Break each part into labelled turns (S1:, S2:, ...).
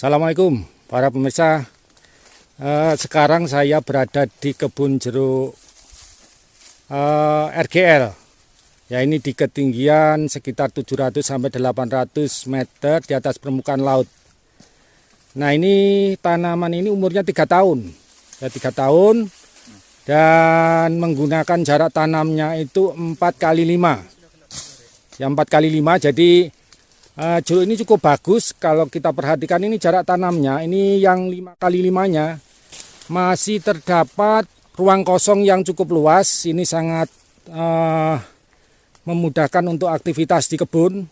S1: Assalamualaikum para pemirsa. Sekarang saya berada di kebun jeruk RGL. Ya, ini di ketinggian sekitar 700 sampai 800 meter di atas permukaan laut. Nah, ini tanaman ini umurnya 3 tahun. Ya, 3 tahun dan menggunakan jarak tanamnya itu 4x5. Ya, 4x5, jadi jeruk ini cukup bagus. Kalau kita perhatikan ini jarak tanamnya, ini yang 5x5-nya masih terdapat ruang kosong yang cukup luas. Ini sangat memudahkan untuk aktivitas di kebun.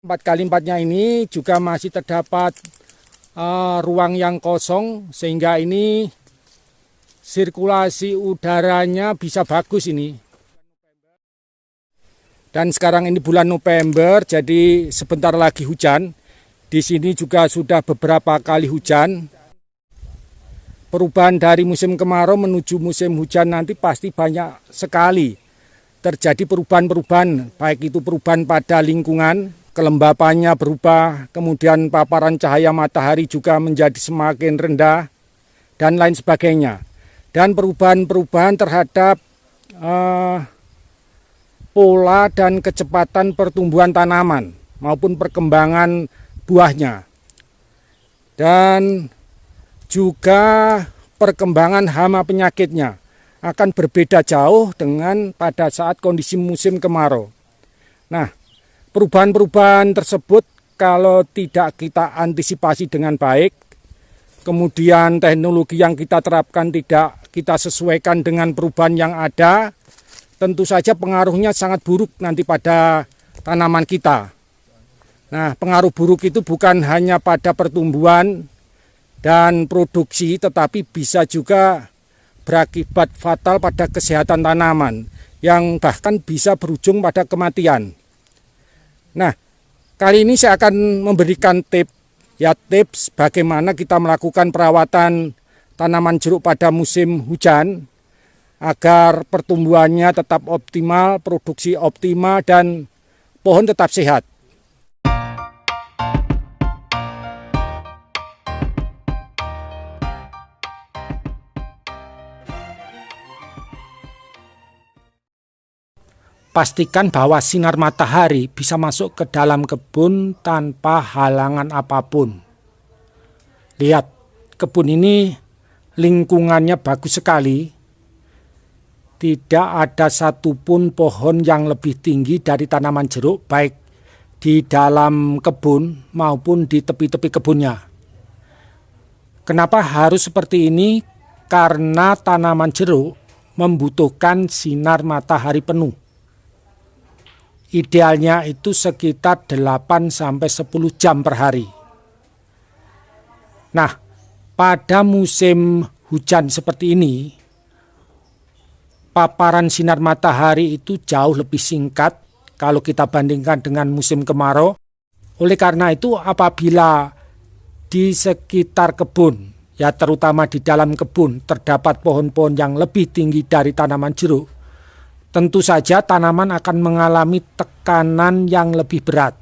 S1: 4x4-nya ini juga masih terdapat ruang yang kosong, sehingga ini sirkulasi udaranya bisa bagus ini. Dan sekarang ini bulan November, jadi sebentar lagi hujan. Di sini juga sudah beberapa kali hujan. Perubahan dari musim kemarau menuju musim hujan nanti pasti banyak sekali terjadi perubahan-perubahan, baik itu perubahan pada lingkungan, kelembapannya berubah, kemudian paparan cahaya matahari juga menjadi semakin rendah, dan lain sebagainya. Dan perubahan-perubahan terhadap pola dan kecepatan pertumbuhan tanaman maupun perkembangan buahnya, dan juga perkembangan hama penyakitnya akan berbeda jauh dengan pada saat kondisi musim kemarau. Nah, perubahan-perubahan tersebut kalau tidak kita antisipasi dengan baik, kemudian teknologi yang kita terapkan tidak kita sesuaikan dengan perubahan yang ada, tentu saja pengaruhnya sangat buruk nanti pada tanaman kita. Nah, pengaruh buruk itu bukan hanya pada pertumbuhan dan produksi, tetapi bisa juga berakibat fatal pada kesehatan tanaman, yang bahkan bisa berujung pada kematian. Nah, kali ini saya akan memberikan tips bagaimana kita melakukan perawatan tanaman jeruk pada musim hujan, agar pertumbuhannya tetap optimal, produksi optimal, dan pohon tetap sehat. Pastikan bahwa sinar matahari bisa masuk ke dalam kebun tanpa halangan apapun. Lihat, kebun ini lingkungannya bagus sekali. Tidak ada satupun pohon yang lebih tinggi dari tanaman jeruk, baik di dalam kebun maupun di tepi-tepi kebunnya. Kenapa harus seperti ini? Karena tanaman jeruk membutuhkan sinar matahari penuh. Idealnya itu sekitar 8-10 jam per hari. Nah, pada musim hujan seperti ini, paparan sinar matahari itu jauh lebih singkat kalau kita bandingkan dengan musim kemarau. Oleh karena itu, apabila di sekitar kebun, ya terutama di dalam kebun, terdapat pohon-pohon yang lebih tinggi dari tanaman jeruk, tentu saja tanaman akan mengalami tekanan yang lebih berat.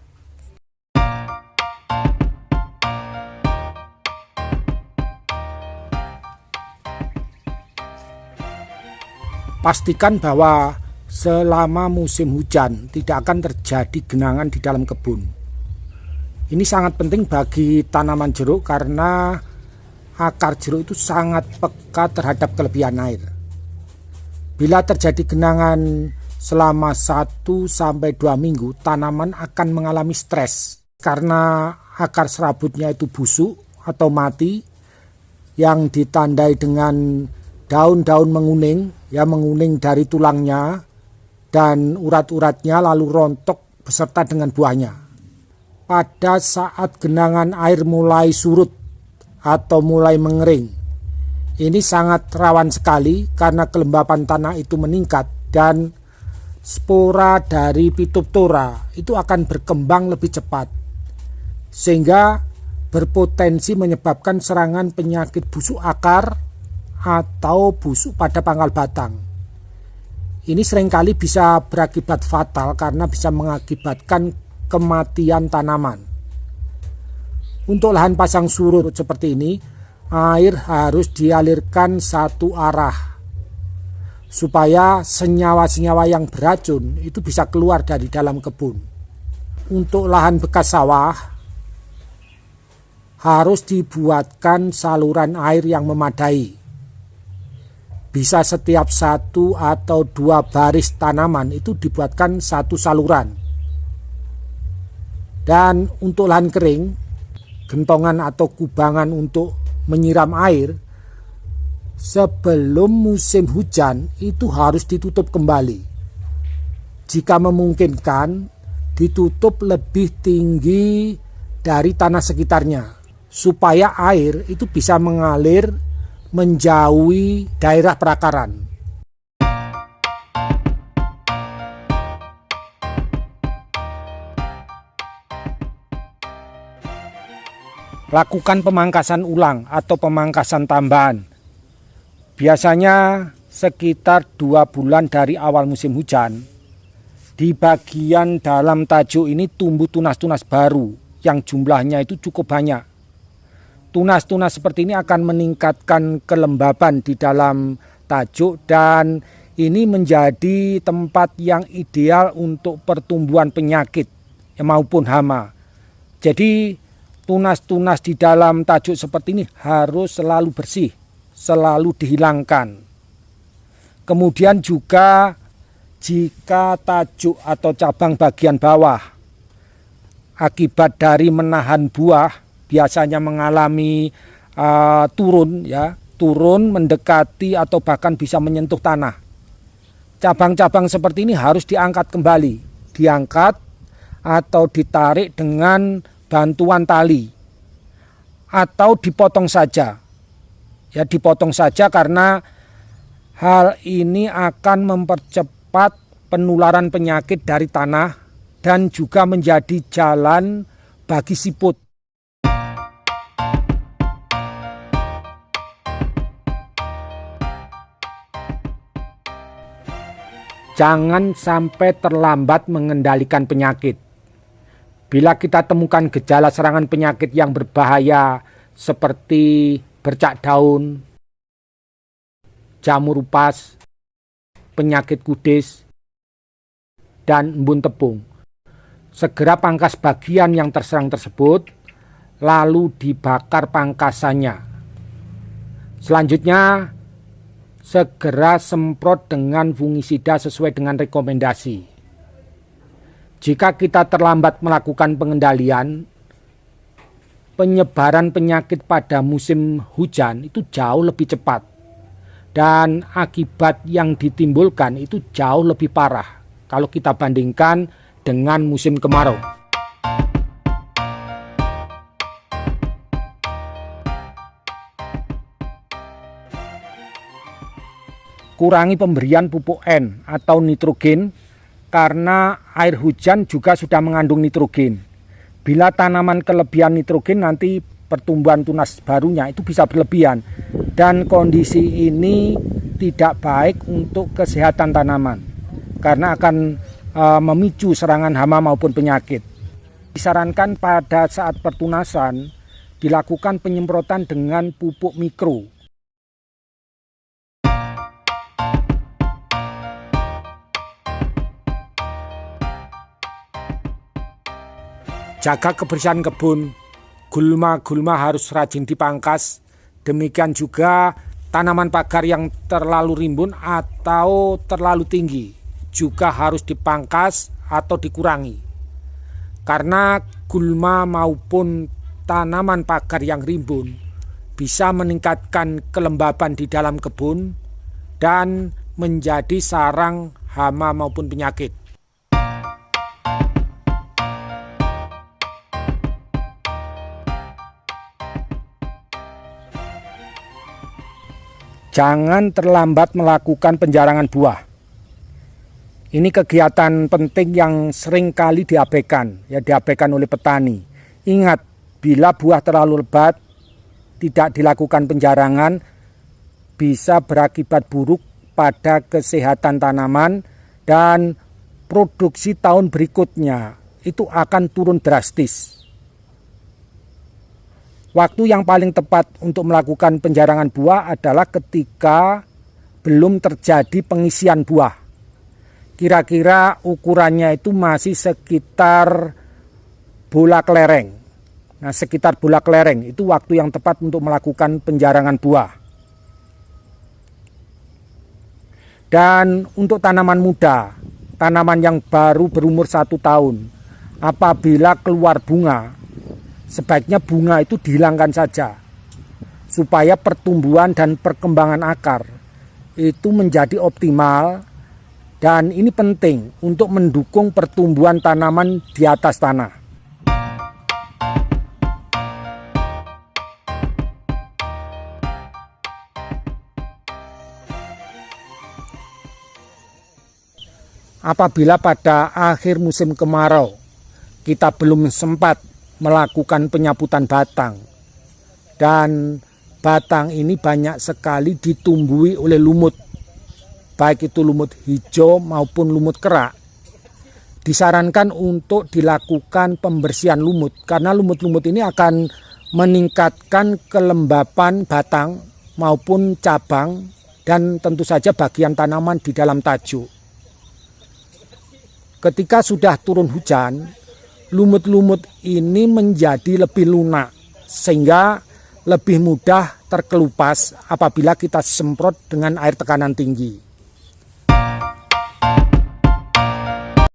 S1: Pastikan bahwa selama musim hujan tidak akan terjadi genangan di dalam kebun. Ini sangat penting bagi tanaman jeruk karena akar jeruk itu sangat peka terhadap kelebihan air. Bila terjadi genangan selama 1-2 minggu, tanaman akan mengalami stres karena akar serabutnya itu busuk atau mati, yang ditandai dengan daun-daun menguning, ya menguning dari tulangnya dan urat-uratnya lalu rontok beserta dengan buahnya. Pada saat genangan air mulai surut atau mulai mengering, ini sangat rawan sekali karena kelembapan tanah itu meningkat dan spora dari Phytophthora itu akan berkembang lebih cepat, sehingga berpotensi menyebabkan serangan penyakit busuk akar atau busuk pada pangkal batang. Ini seringkali bisa berakibat fatal karena bisa mengakibatkan kematian tanaman. Untuk lahan pasang surut seperti ini, air harus dialirkan satu arah supaya senyawa-senyawa yang beracun itu bisa keluar dari dalam kebun. Untuk lahan bekas sawah harus dibuatkan saluran air yang memadai. Bisa setiap 1 atau 2 baris tanaman itu dibuatkan satu saluran. Dan untuk lahan kering, gentongan atau kubangan untuk menyiram air sebelum musim hujan itu harus ditutup kembali. Jika memungkinkan, ditutup lebih tinggi dari tanah sekitarnya supaya air itu bisa mengalir menjauhi daerah perakaran. Lakukan pemangkasan ulang atau pemangkasan tambahan. Biasanya sekitar 2 bulan dari awal musim hujan, di bagian dalam tajuk ini tumbuh tunas-tunas baru yang jumlahnya itu cukup banyak. Tunas-tunas seperti ini akan meningkatkan kelembaban di dalam tajuk dan ini menjadi tempat yang ideal untuk pertumbuhan penyakit maupun hama. Jadi tunas-tunas di dalam tajuk seperti ini harus selalu bersih, selalu dihilangkan. Kemudian juga jika tajuk atau cabang bagian bawah akibat dari menahan buah biasanya mengalami turun mendekati atau bahkan bisa menyentuh tanah. Cabang-cabang seperti ini harus diangkat kembali, diangkat atau ditarik dengan bantuan tali atau dipotong saja. Ya, dipotong saja karena hal ini akan mempercepat penularan penyakit dari tanah dan juga menjadi jalan bagi siput. Jangan sampai terlambat mengendalikan penyakit. Bila kita temukan gejala serangan penyakit yang berbahaya seperti bercak daun, jamur upas, penyakit kudis, dan embun tepung, segera pangkas bagian yang terserang tersebut, lalu dibakar pangkasannya. Selanjutnya, segera semprot dengan fungisida sesuai dengan rekomendasi. Jika kita terlambat melakukan pengendalian, penyebaran penyakit pada musim hujan itu jauh lebih cepat dan akibat yang ditimbulkan itu jauh lebih parah kalau kita bandingkan dengan musim kemarau. Kurangi pemberian pupuk N atau nitrogen karena air hujan juga sudah mengandung nitrogen. Bila tanaman kelebihan nitrogen, nanti pertumbuhan tunas barunya itu bisa berlebihan. Dan kondisi ini tidak baik untuk kesehatan tanaman karena akan memicu serangan hama maupun penyakit. Disarankan pada saat pertunasan dilakukan penyemprotan dengan pupuk mikro. Jaga kebersihan kebun, gulma-gulma harus rajin dipangkas. Demikian juga tanaman pagar yang terlalu rimbun atau terlalu tinggi juga harus dipangkas atau dikurangi. Karena gulma maupun tanaman pagar yang rimbun bisa meningkatkan kelembaban di dalam kebun dan menjadi sarang hama maupun penyakit. Jangan terlambat melakukan penjarangan buah. Ini kegiatan penting yang sering kali diabaikan oleh petani. Ingat, bila buah terlalu lebat, tidak dilakukan penjarangan, bisa berakibat buruk pada kesehatan tanaman dan produksi tahun berikutnya itu akan turun drastis. Waktu yang paling tepat untuk melakukan penjarangan buah adalah ketika belum terjadi pengisian buah. Kira-kira ukurannya itu masih sekitar bola kelereng. Nah, sekitar bola kelereng itu waktu yang tepat untuk melakukan penjarangan buah. Dan untuk tanaman muda, tanaman yang baru berumur 1 tahun, apabila keluar bunga, sebaiknya bunga itu dihilangkan saja, supaya pertumbuhan dan perkembangan akar itu menjadi optimal. Dan ini penting untuk mendukung pertumbuhan tanaman di atas tanah. Apabila pada akhir musim kemarau kita belum sempat melakukan penyaputan batang, dan batang ini banyak sekali ditumbuhi oleh lumut, baik itu lumut hijau maupun lumut kerak, disarankan untuk dilakukan pembersihan lumut, karena lumut-lumut ini akan meningkatkan kelembapan batang maupun cabang dan tentu saja bagian tanaman di dalam tajuk. Ketika sudah turun hujan, lumut-lumut ini menjadi lebih lunak sehingga lebih mudah terkelupas apabila kita semprot dengan air tekanan tinggi.